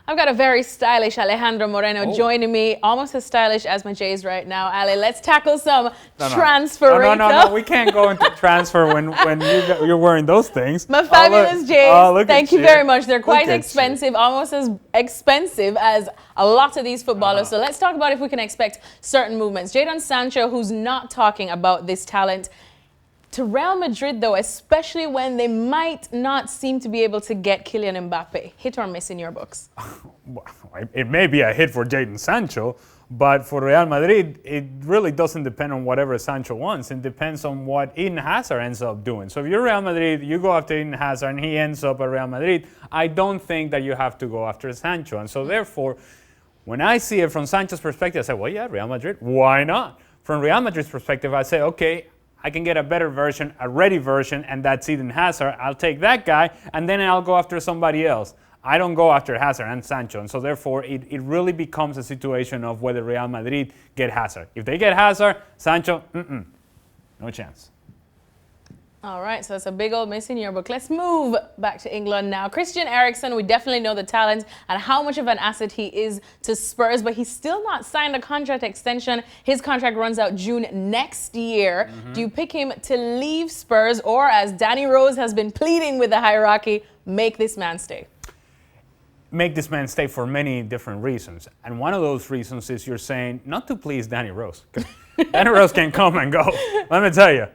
I've got a very stylish Alejandro Moreno joining me, almost as stylish as my Jays right now. Ale, let's tackle some transfer. No, we can't go into transfer when you're wearing those things. My fabulous Jays, thank you very much. They're quite expensive, almost as expensive as a lot of these footballers. So let's talk about if we can expect certain movements. Jadon Sancho, who's not talking about this talent, to Real Madrid, though, especially when they might not seem to be able to get Kylian Mbappe. Hit or miss in your books? It may be a hit for Jadon Sancho, but for Real Madrid, it really doesn't depend on whatever Sancho wants. It depends on what Edin Hazard ends up doing. So if you're Real Madrid, you go after Edin Hazard and he ends up at Real Madrid, I don't think that you have to go after Sancho. And so therefore, when I see it from Sancho's perspective, I say, well, yeah, Real Madrid, why not? From Real Madrid's perspective, I say, okay, I can get a better version, a ready version, and that's Edin Hazard. I'll take that guy, and then I'll go after somebody else. I don't go after Hazard and Sancho, and so therefore it really becomes a situation of whether Real Madrid get Hazard. If they get Hazard, Sancho, no chance. All right, so it's a big old miss in your book. Let's move back to England now. Christian Eriksen, we definitely know the talent and how much of an asset he is to Spurs, but he's still not signed a contract extension. His contract runs out June next year. Do you pick him to leave Spurs, or, as Danny Rose has been pleading with the hierarchy, make this man stay? Make this man stay for many different reasons. And one of those reasons is you're saying not to please Danny Rose. Danny Rose can come and go, let me tell you.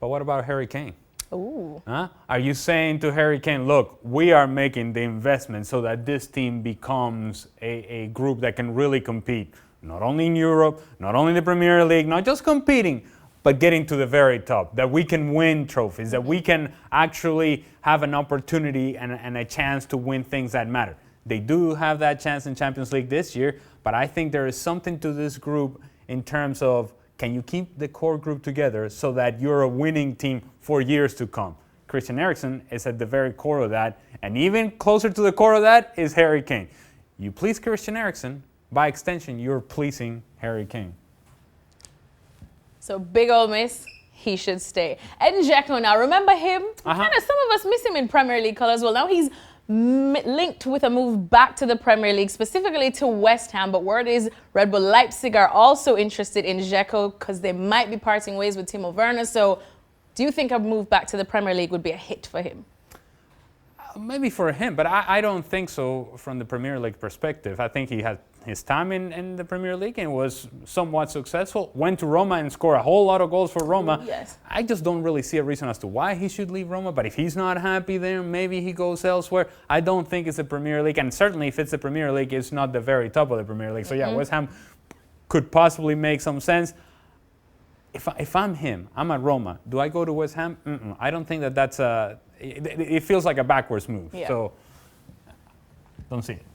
But what about Harry Kane? Ooh. Are you saying to Harry Kane, look, we are making the investment so that this team becomes a group that can really compete, not only in Europe, not only in the Premier League, not just competing, but getting to the very top, that we can win trophies, that we can actually have an opportunity and a chance to win things that matter. They do have that chance in Champions League this year, but I think there is something to this group in terms of, can you keep the core group together so that you're a winning team for years to come? Christian Eriksen is at the very core of that, and even closer to the core of that is Harry Kane. You please Christian Eriksen, by extension, you're pleasing Harry Kane. So big old miss, he should stay. Edin Dzeko now, remember him? Some of us miss him in Premier League colours. Well, now he's linked with a move back to the Premier League, specifically to West Ham, but word is Red Bull Leipzig are also interested in Dzeko because they might be parting ways with Timo Werner. So do you think a move back to the Premier League would be a hit for him? Maybe for him, but I don't think so from the Premier League perspective. I think he had his time in the Premier League and was somewhat successful. Went to Roma and scored a whole lot of goals for Roma. Yes. I just don't really see a reason as to why he should leave Roma, but if he's not happy there, maybe he goes elsewhere. I don't think it's the Premier League, and certainly if it's the Premier League, it's not the very top of the Premier League. So yeah, West Ham could possibly make some sense. If I'm him, I'm at Roma, do I go to West Ham? I don't think that's it feels like a backwards move. Yeah. So don't see it.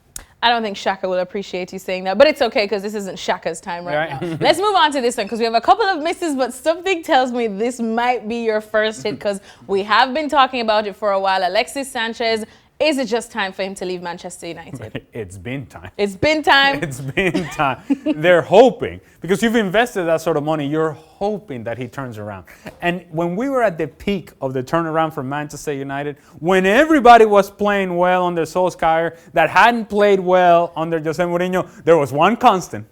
I don't think Shaka will appreciate you saying that, but it's okay because this isn't Shaka's time right now. Let's move on to this one because we have a couple of misses, but something tells me this might be your first hit because we have been talking about it for a while. Alexis Sanchez, is it just time for him to leave Manchester United? It's been time. It's been time. It's been time. They're hoping, because you've invested that sort of money, you're hoping that he turns around. And when we were at the peak of the turnaround for Manchester United, when everybody was playing well under Solskjaer, that hadn't played well under Jose Mourinho, there was one constant.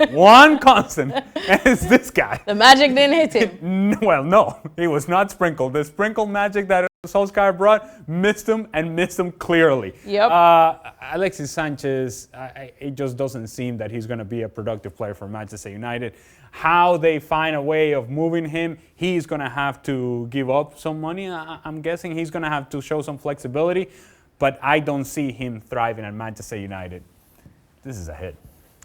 One constant, and it's this guy. The magic didn't hit him. Well, no, he was not sprinkled. The sprinkled magic that Solskjaer brought missed him clearly. Yep. Alexis Sanchez, it just doesn't seem that he's going to be a productive player for Manchester United. How they find a way of moving him, he's going to have to give up some money. I'm guessing he's going to have to show some flexibility, but I don't see him thriving at Manchester United. This is a hit.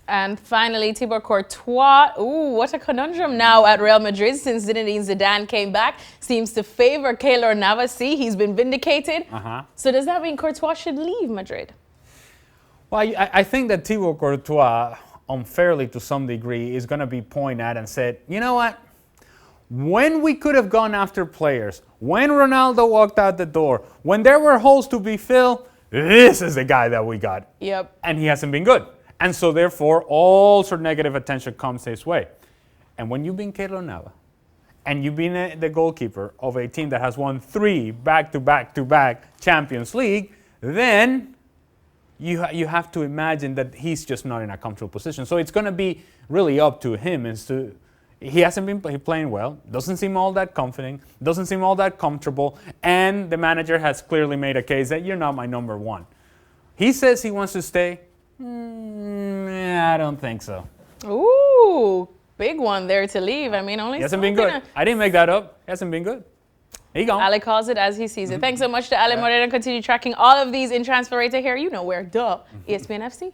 And finally, Thibaut Courtois. Ooh, what a conundrum now at Real Madrid since Zinedine Zidane came back. Seems to favor Keylor Navas. See, he's been vindicated. So does that mean Courtois should leave Madrid? Well, I think that Thibaut Courtois, unfairly to some degree, is going to be pointed at and said, you know what? When we could have gone after players, when Ronaldo walked out the door, when there were holes to be filled, this is the guy that we got. Yep. And he hasn't been good. And so, therefore, all sort of negative attention comes his way. And when you've been Keylor Navas, and you've been the goalkeeper of a team that has won 3 back-to-back-to-back Champions League, then you have to imagine that he's just not in a comfortable position. So it's going to be really up to him. He hasn't been playing well, doesn't seem all that confident, doesn't seem all that comfortable, and the manager has clearly made a case that you're not my number one. He says he wants to stay. I don't think so. Ooh, big one there to leave. I mean, only he hasn't been good. I didn't make that up. He hasn't been good. He gone. Ale calls it as he sees it. Thanks so much to Ale Moreno. Continue tracking all of these in Transfer Rater here. You know where, ESPN FC.